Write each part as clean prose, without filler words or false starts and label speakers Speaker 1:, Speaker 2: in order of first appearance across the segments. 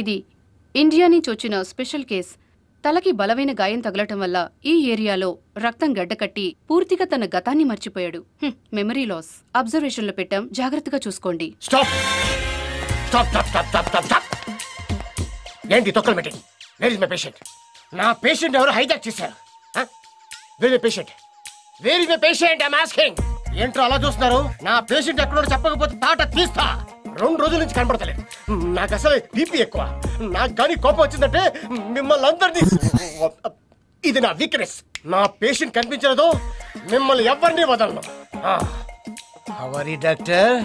Speaker 1: ఇది ఇండియా నుంచి వచ్చిన స్పెషల్ కేస్. తలకి బలమైన గాయం తగలటం వల్ల ఈ ఏరియాలో రక్తం గడ్డకట్టి పూర్తిగా తన గతాన్ని మర్చిపోయాడు. Memory loss. అబ్జర్వేషన్ లో పెట్టాం, జాగ్రత్తగా చూసుకోండి.
Speaker 2: ఏంటి తొక్కల meeting? Where is my patient? నా పేషెంట్ ఎవరు హైజాక్ చేశారు? Where is my patient? Where is my patient? I am asking. ఏంట్రో అలా చూస్తున్నారు? నా పేషెంట్ ఎక్కడో చెప్పకపోతే తాట తీస్తా. 2 రోజుల నుంచి కనపడతలేదు. నాకు అసలు బీపీ ఎక్కువ. నాకు కానీ కోపం వచ్చిందంటే మిమ్మల్ని అందరినీ, ఇది నా వీక్నెస్. నా పేషెంట్ కనిపించలేదు, మిమ్మల్ని ఎవరిని వదలను. అవరి డాక్టర్.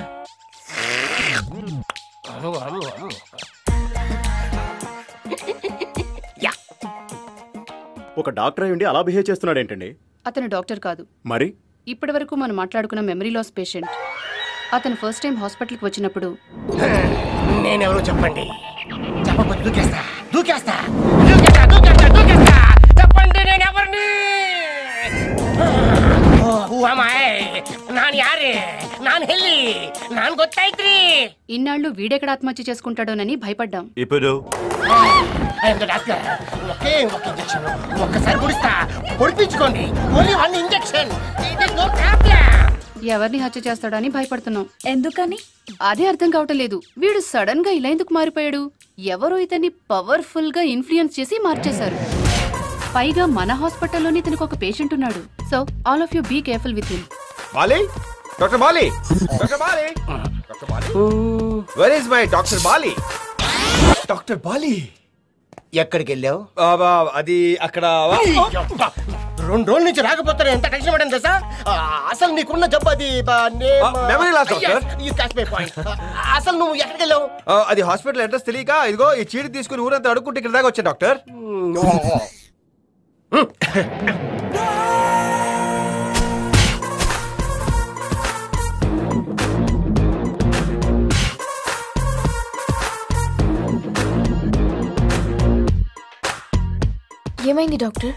Speaker 3: ఒక డాక్టర్ అయ్యుండి అలా బిహేవ్ చేస్తున్నాడు ఏంటండి?
Speaker 1: అతను డాక్టర్ కాదు.
Speaker 3: మరి
Speaker 1: ఇప్పటి వరకు మనం మాట్లాడుకున్న మెమరీ లాస్ పేషెంట్. అతను ఫస్ట్ టైం హాస్పిటల్కి వచ్చినప్పుడు
Speaker 2: నేనెవరో చెప్పండి. చెప్పకపోతే దూకేస్తా. చెప్పండి నేనెవరిని? నాన్ యారే? నాన్ హెల్లి? నాన్ గొత్తైత్రి?
Speaker 1: ఇన్నాళ్ళు వీడెక్కడ ఆత్మహత్య చేసుకుంటాడోనని భయపడ్డాం.
Speaker 3: ఇప్పుడు
Speaker 2: డాక్టర్ ఒకే ఒక ఇంజెక్షన్, ఒక్కసారి పొడిస్తా. పొడిపించుకోండి. Only 1 injection.
Speaker 1: ఎవరిని హత్య చేస్తాడని భయపడుతున్నాం.
Speaker 4: ఎందుకని?
Speaker 1: అదే అర్థం కావటం లేదు. వీడు సడన్ గా ఇలా ఎందుకు మారిపోయాడు? ఎవరో ఇతన్ని పవర్ఫుల్ గా ఇన్ఫ్లుయెన్స్ చేసి మార్చేశారు. పైగా మన హాస్పిటల్లోనే ఇతనికి ఒక పేషెంట్ ఉన్నాడు. So all of you be careful with him.
Speaker 5: Bali, doctor Bali, doctor Bali, doctor Bali. Where is my doctor Bali? Doctor Bali
Speaker 2: ఎక్కడికి వెళ్ళావు?
Speaker 5: అది అక్కడ
Speaker 2: 2 రోజుల నుంచి రాకపోతారు. ఎంత టెన్షన్ పడింది తెలుసా? అసలు నీకున్న జబ్బు అది
Speaker 5: memory loss doctor.
Speaker 2: You catch my point. అసలు నువ్వు ఎక్కడికి వెళ్ళావు?
Speaker 5: అది హాస్పిటల్ అడ్రస్ తెలియక ఇదిగో ఈ చీటి తీసుకుని ఊరంతా అడుక్కుంటే ఇక్కడ దాకా వచ్చా డాక్టర్.
Speaker 4: ఏమైంది doctor?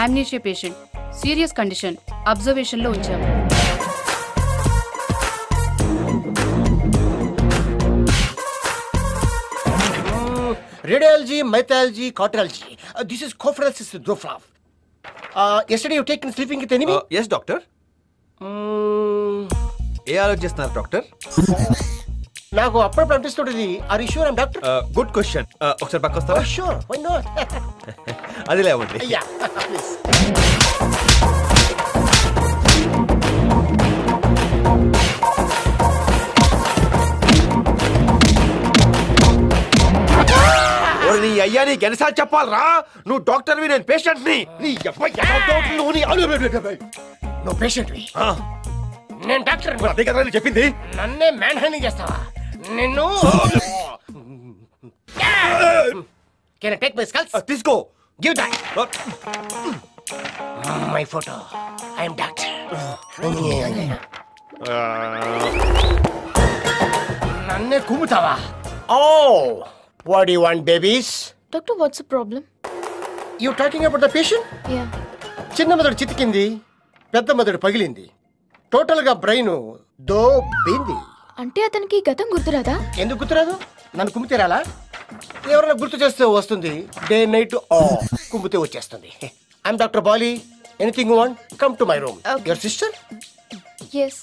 Speaker 1: Amnesia patient, serious condition. Observation లో ఉంచాం.
Speaker 2: Radiology, mythology, cardiology. This is కోఫ్రాసిస్ డ్రోఫ్లాఫ్. yesterday you taken sleeping with enemy?
Speaker 5: yes doctor. ఏ ఆలోచిస్తున్నారు డాక్టర్?
Speaker 2: నాకు అప్పుడప్పుడు అనిపిస్తుంటది. Are you sure I'm doctor?
Speaker 5: Good question. ఒకసారి పక్క వస్తారా?
Speaker 2: Sure, why not?
Speaker 5: అది లేవండి.
Speaker 2: Yeah please.
Speaker 5: నీ అయ్యా నీకు ఎన్నిసార్లు చెప్పాలరా? నువ్వు డాక్టర్వి, నేను పేషెంట్ని. నీ
Speaker 2: నువ్వు పేషెంట్వి, నేను డాక్టర్.
Speaker 5: అదే కదా నేను చెప్పింది.
Speaker 2: నన్నే మ్యాన్ హ్యాండింగ్ చేస్తావా? నిన్ను can I take my skulls?
Speaker 5: తీసుకో.
Speaker 2: Give that. My photo. I am doctor. నన్నే కుమ్ముతావా? ఓ what do you want babies?
Speaker 4: Doctor, what's the problem?
Speaker 2: You talking about the patient?
Speaker 4: Yeah.
Speaker 2: చిన్న మెదడు చితికింది, పెద్ద మెదడు పగిలింది. టోటల్ గా బ్రెయిన్ దోబింది.
Speaker 4: అంటే అతనికి గతం గుర్తురాదా?
Speaker 2: ఎందుకు గుర్తురాదు? నన్ను కుమ్మితే రాలా? ఎవరైనా గుర్తు చేస్తే వస్తుంది. డే నైట్ కుమ్మితే వచ్చేస్తుంది. I'm doctor Bali. Anything you want, come to my room. Your sister?
Speaker 4: Yes.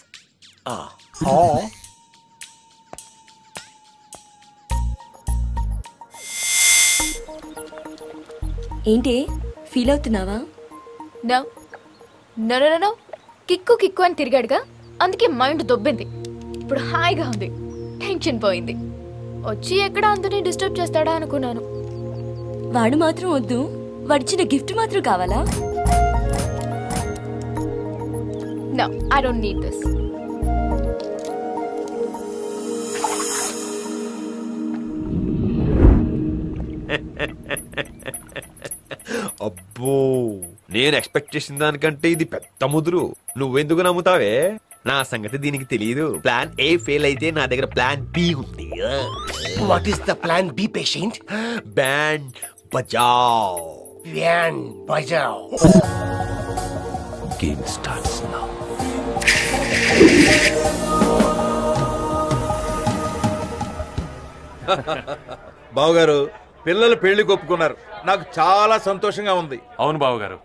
Speaker 6: ఏంటి ఫీల్ అవుతున్నావా?
Speaker 4: No no no no. Kick kick అని తిరిగాడుగా, అందుకే మైండ్ దొబ్బింది. ఇప్పుడు హాయిగా ఉంది, టెన్షన్ పోయింది. వచ్చి ఎక్కడ అందరినీ డిస్టర్బ్ చేస్తాడా అనుకున్నాను.
Speaker 6: వాడు మాత్రం వద్దు, వాడిచ్చిన గిఫ్ట్ మాత్రం కావాలా?
Speaker 4: No, I don't need this.
Speaker 5: అబ్బో, నేను ఎక్స్పెక్ట్ చేసిన దానికంటే ఇది పెద్ద ముదురు. నువ్వెందుకు నమ్ముతావే? నా సంగతి దీనికి తెలియదు. ప్లాన్ ఏ ఫెయిల్ అయితే నా దగ్గర ప్లాన్ బి ఉంది.
Speaker 2: What is the plan B patient?
Speaker 5: Band Bajao.
Speaker 2: Band Bajao.
Speaker 5: Game starts now.
Speaker 7: బావగారు పిల్లలు పెళ్లి ఒప్పుకున్నారు. నాకు చాలా సంతోషంగా ఉంది.
Speaker 8: అవును బావగారు.